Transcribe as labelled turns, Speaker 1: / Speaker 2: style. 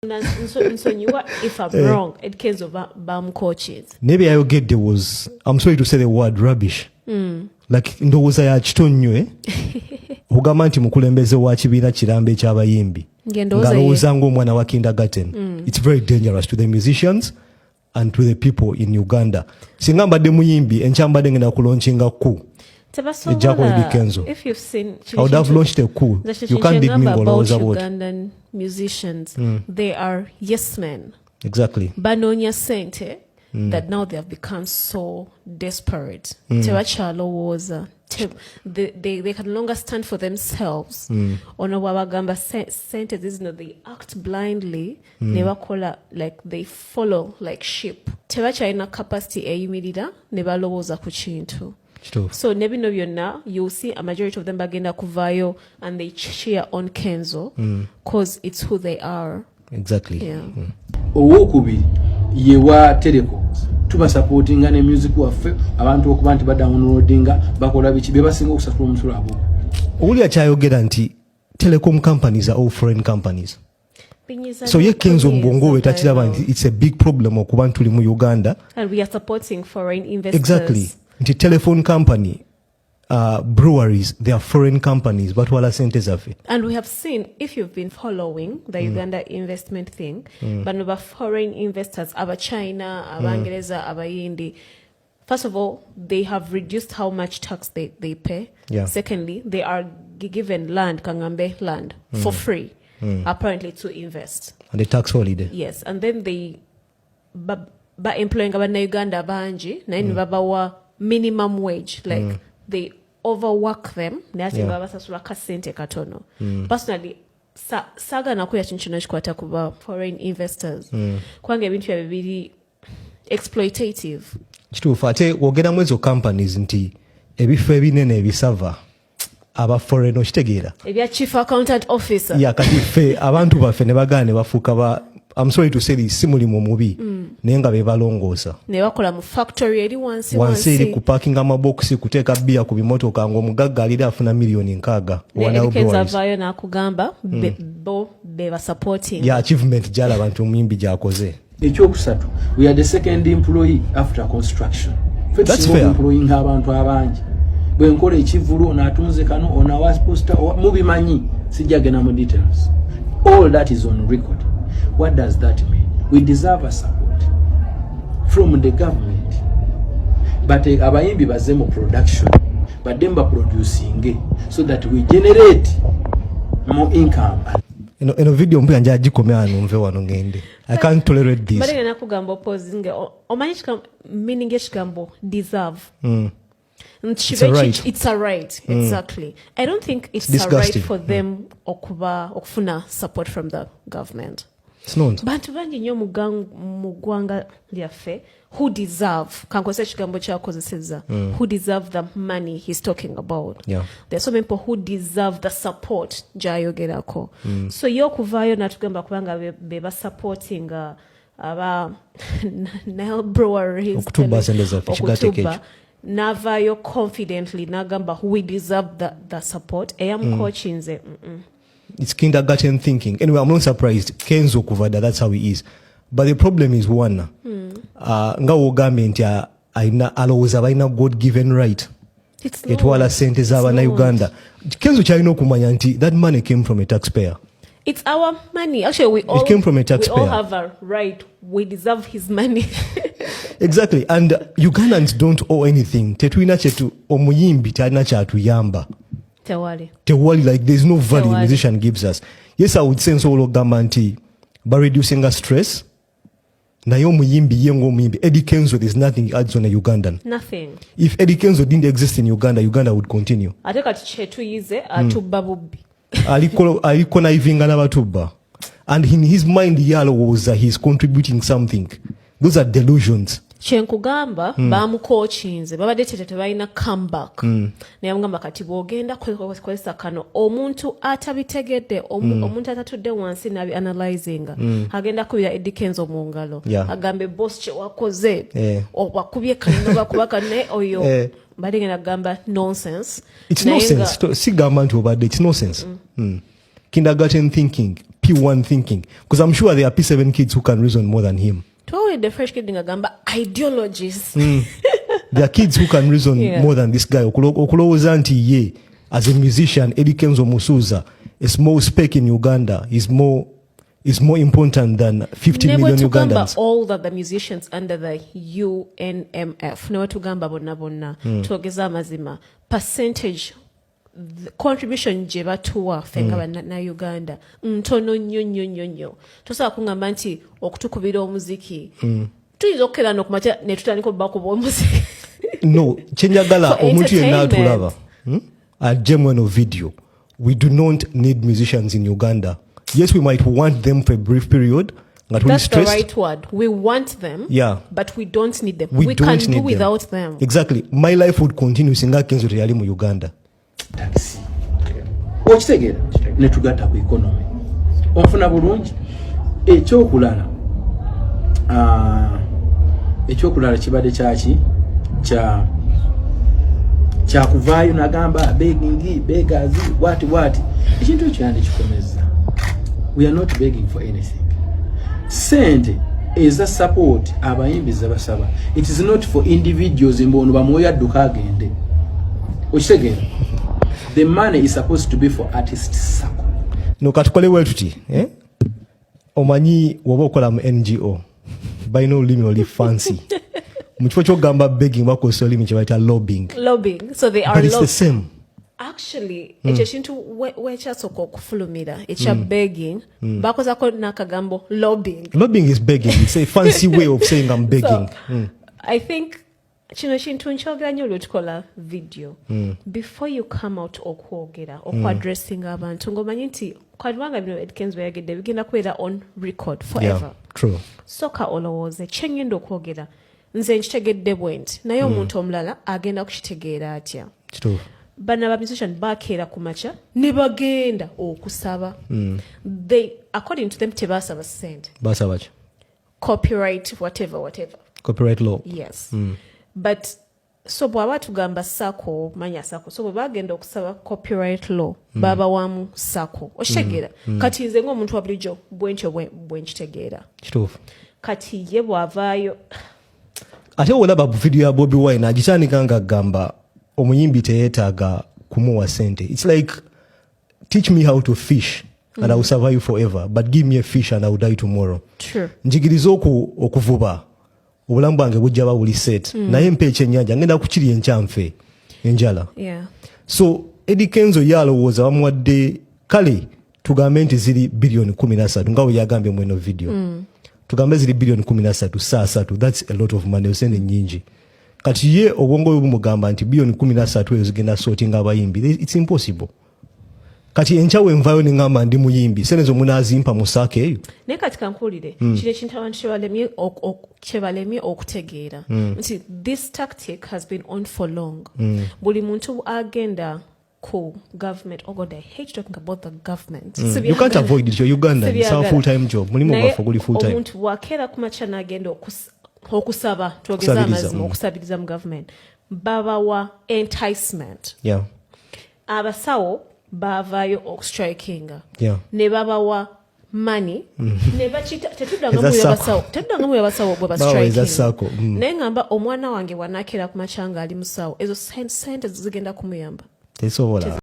Speaker 1: So you what if I'm wrong? It came over bam coaches.
Speaker 2: Maybe I get there was, I'm sorry to say the word rubbish. Like ndowooza ya kitonyo ogamba nti mukulembeze wa kibiina kirambe ekyabayimbi ng'alowooza ng'omwana wa kindergarten. It's very dangerous to the musicians and to the people in Uganda. Singa mbadde muyimbi enkya mbadde ngenda kulaunchinga coup. Kenzo.
Speaker 1: If you've seen,
Speaker 2: I would have launched a coup. You can't dig me about
Speaker 1: Ugandan musicians. They are yes men.
Speaker 2: Exactly.
Speaker 1: Banonya sente that now they have become so desperate. Alowooza. They can no longer stand for themselves. Ono wabagamba sente, this is not, they act blindly. Like they follow like sheep. Tebachayina capacity eyimirira ne balowooza ku kintu. So nebino byonna, you'll see a majority of them bagenda kuvayo and they cheer on Kenzo because it's who they are.
Speaker 2: Exactly.
Speaker 1: Yeah.
Speaker 3: Owokubiri yewa telecoms tuba supporting ne music waffe abantu okuba nti badownloadinga bakola biki bebasinga okusasula omusolo abo.
Speaker 2: Oli akyayogera nti telecom companies are all foreign companies. So ye Kenzo mbongo we takiraba nti it's a big problem okuba ntuli mu Uganda.
Speaker 1: And we are supporting foreign investors.
Speaker 2: Exactly. The telephone company, breweries, they are foreign companies, but wala sente zafe.
Speaker 1: And we have seen, if you've been following the Uganda investment thing, but over foreign investors, aba China, aba Angereza, aba Yindi, first of all, they have reduced how much tax they pay.
Speaker 2: Yeah.
Speaker 1: Secondly, they are given land, Kangambe land, for free, apparently to invest.
Speaker 2: And the tax holiday.
Speaker 1: Yes, and then they, by employing abana Uganda banji, na babawa minimum wage, like they overwork them. Personally, saga nakuya chinchino chikwata kuba foreign investors. Kwange ebintu bibiri exploitative.
Speaker 2: Kituufu ate wogera mwezo companies nti ebifo ebinene ebisava aba foreign okitegeera.
Speaker 1: Ebya chief accountant officer.
Speaker 2: Ya kati ffe abantu baffe ne bagane bafuuka ba, I'm sorry to say this, simulimu mubi naye nga bebalongoosa
Speaker 1: ne bakola mu factory eri wansi
Speaker 2: eri ku parking amaboksi kuteeka bia ku bimotoka ng'omugagga alira afuna million 6
Speaker 1: wanavaayo n'akugamba bo beba supporting
Speaker 2: ya achievement gyala abantu muyimbi gyakoze.
Speaker 3: Ekyokusatu, we are the second employee after construction.
Speaker 2: That's fair.
Speaker 3: Employee ng'abantu abangi bwe nkola ekivulu onaatunze kano onawa poster mubimanyi sijjagenda mu details. All that is on record. What does that mean? We deserve a support from the government. But abayimbi bazemo production, but them producing so that we generate more income.
Speaker 2: In a video mpya nja agikomya numve wano ngende. I can't tolerate this.
Speaker 1: Bali na kugamba opposing omanyika meaning ekigambo deserve.
Speaker 2: It's a right.
Speaker 1: It's a right, exactly. I don't think it's a right for them okufuna support from the government.
Speaker 2: It's not.
Speaker 1: Bantu bangi nnyo mu ggwanga lyaffe who deserve kankozesa ekigambo kyakozeseza who deserve the money he's talking about.
Speaker 2: Yeah.
Speaker 1: There are so many people who deserve the support gy'ayogerako. So y'okuvaayo natugamba kubanga be supporting aba Nile breweries
Speaker 2: okutuba sente zaffe kigatekeekyo
Speaker 1: navayo confidently nagamba we deserve the support eyamukochinze
Speaker 2: It's kindergarten thinking. Anyway, I'm not surprised. Kenzo Kuvada, that's how he is. But the problem is one. Nga wogambe nti aina alowooza balina God-given right. Etwala sente z'abaana Uganda. Kenzo kyalina okumanya nti that money came from a taxpayer.
Speaker 1: It's our money. Actually,
Speaker 2: it came from a taxpayer.
Speaker 1: We all have a right. We deserve his money.
Speaker 2: Exactly. And Ugandans don't owe anything. Tetulina kyetu omuyimbi talina kyatuyamba. Tewali, like there's no value a musician gives us. Yes, I would sense all ogamba nti by reducing our stress. Naye omuyimbi yengo omuyimbi Eddie Kenzo, there's nothing he adds on a Ugandan.
Speaker 1: Nothing.
Speaker 2: If Eddie Kenzo didn't exist in Uganda, Uganda would continue.
Speaker 1: Ate kati kyetuyize atubba bubbi.
Speaker 2: Aliko naivinga n'abatubba. And in his mind yalowooza he's contributing something. Those are delusions.
Speaker 1: Kyenkugamba bamukochinze babadde tebalina comeback naye amugamba kati bwogenda kukozesa kano omuntu atabitegedde omuntu atatudde wansi nabi analyzinga agenda kubira Eddie Kenzo mu ngalo agambe boss kye wakoze wakubye kano bakubaka ne oyo bali ngenda gamba nonsense.
Speaker 2: It's nonsense. Sigamba nti obadde it's nonsense. Kindergarten thinking. P1 thinking, because I'm sure there are P7 kids who can reason more than him.
Speaker 1: The fresh kid ngagamba ideologies.
Speaker 2: There are kids who can reason more than this guy. Okulowooza nti ye as a musician Eddie Kenzo Musuza, a small speck in Uganda is more important than 50 million Ugandans.
Speaker 1: All that the musicians under the UNMF never tugamba bonna twogeza amazima percentage contribution je batuwa fenga na Uganda ntono nnyo tosobola kungamba nti okutukubira omuziki tuyinza okukera n'okumakya ne tutandika okubakuba omuziki.
Speaker 2: No, chenjagala omuntu yenna atulaba ajemwe no video. We do not need musicians in Uganda. Yes, we might want them for a brief period.
Speaker 1: That's the right word. We want them, but we don't need them. We can do without them.
Speaker 2: Exactly. My life would continue singa Kenzo teyali mu Uganda.
Speaker 3: Taxi. Okitegera ne tugatta ku economy. Onfuna bulungi. Ekyokulala kibadde kyaki kya kuvaayo nagamba beggars what ekintu ekyo yandikikomeza. We are not begging for anything. Sente is a support abayimbi zabasaba. It is not for individuals mbono bamoya adduka agende. Okitegera. The money is supposed to be for artists circle.
Speaker 2: No katukole wetuti omanyi woba okola mu NGO by no limit only fancy. Mukifo kyogamba begging bakozesa olimi kye bayita lobbying.
Speaker 1: So they are
Speaker 2: but it's the same.
Speaker 1: Actually ekyo kintu wekyasooka okufulumira ekya begging bakozako n'akagambo lobbying.
Speaker 2: Lobbying is begging. It's a fancy way of saying I'm begging.
Speaker 1: I think kino kintu nkyogera nnyo olwotukola video before you come out okwogera okwaddressing abantu ng'omanyi nti kubanga bino Kenzo yagedde bigenda kubeera on record forever.
Speaker 2: True.
Speaker 1: Soka olowooze kyengenda okwogera nze nkitegedde bwenti naye omuntu omulala agenda kukitegeera atya.
Speaker 2: True.
Speaker 1: Bana ba musician bakeera ku makya ne bagenda okusaba. They according to them tebasaba sente.
Speaker 2: Basaba ki?
Speaker 1: Copyright whatever.
Speaker 2: Copyright law.
Speaker 1: Yes. But so bwaba tugamba sako manya sako so bagenda okusaba copyright law baba wamu sako okitegera kati nze ng'omuntu wa bulijjo bwenkitegeera
Speaker 2: kituufu
Speaker 1: kati ye bwavaayo
Speaker 2: ate olaba video ya Bobi Wine agitandika nga agamba omuyimbi teyeetaaga kumuwa sente. It's like teach me how to fish and I will survive forever but give me a fish and I will die tomorrow.
Speaker 1: True.
Speaker 2: Njigiriza okuvuba obulamu bwange bujja bawuli set naye mpa ekyennyanja ngenda kukirya enkyanfe enjala. So Eddie Kenzo yalowooza bamuwadde kale tugambe nti ziri billion 13 nga bwe yagambye mu eno video. Tugambe ziri billion 13 saa 3. That's a lot of money. Osende nyingi. Kati ye obwongo bwe bumugamba nti billion 13 ezo zigenda sorting abayimbi. It's impossible. Kati enchawe envayo ni ngamba ndi muyimbi senezo munazimpa musake eyo
Speaker 1: ne kati kankulire kile kintu abantu kyebalemye okutegeera nti this tactic has been on for long. Buli muntu agenda ku government. Oh God, I hate talking about the government.
Speaker 2: You can't avoid it. You're Uganda. It's our full-time job. Mulimo bafuguli full-time.
Speaker 1: Omuntu wakera kumachana agenda okusaba twogeza amazima okusabiriza mu government baba wa enticement. Abasawo bavayo okustrikinga ne babawa money ne bachita tetudanga mu yabasawo bwe bastrikinga naye ngamba omwana wange wanakera ku machanga ali musawo ezo sente zigenda kumuyamba.
Speaker 2: Tesobola.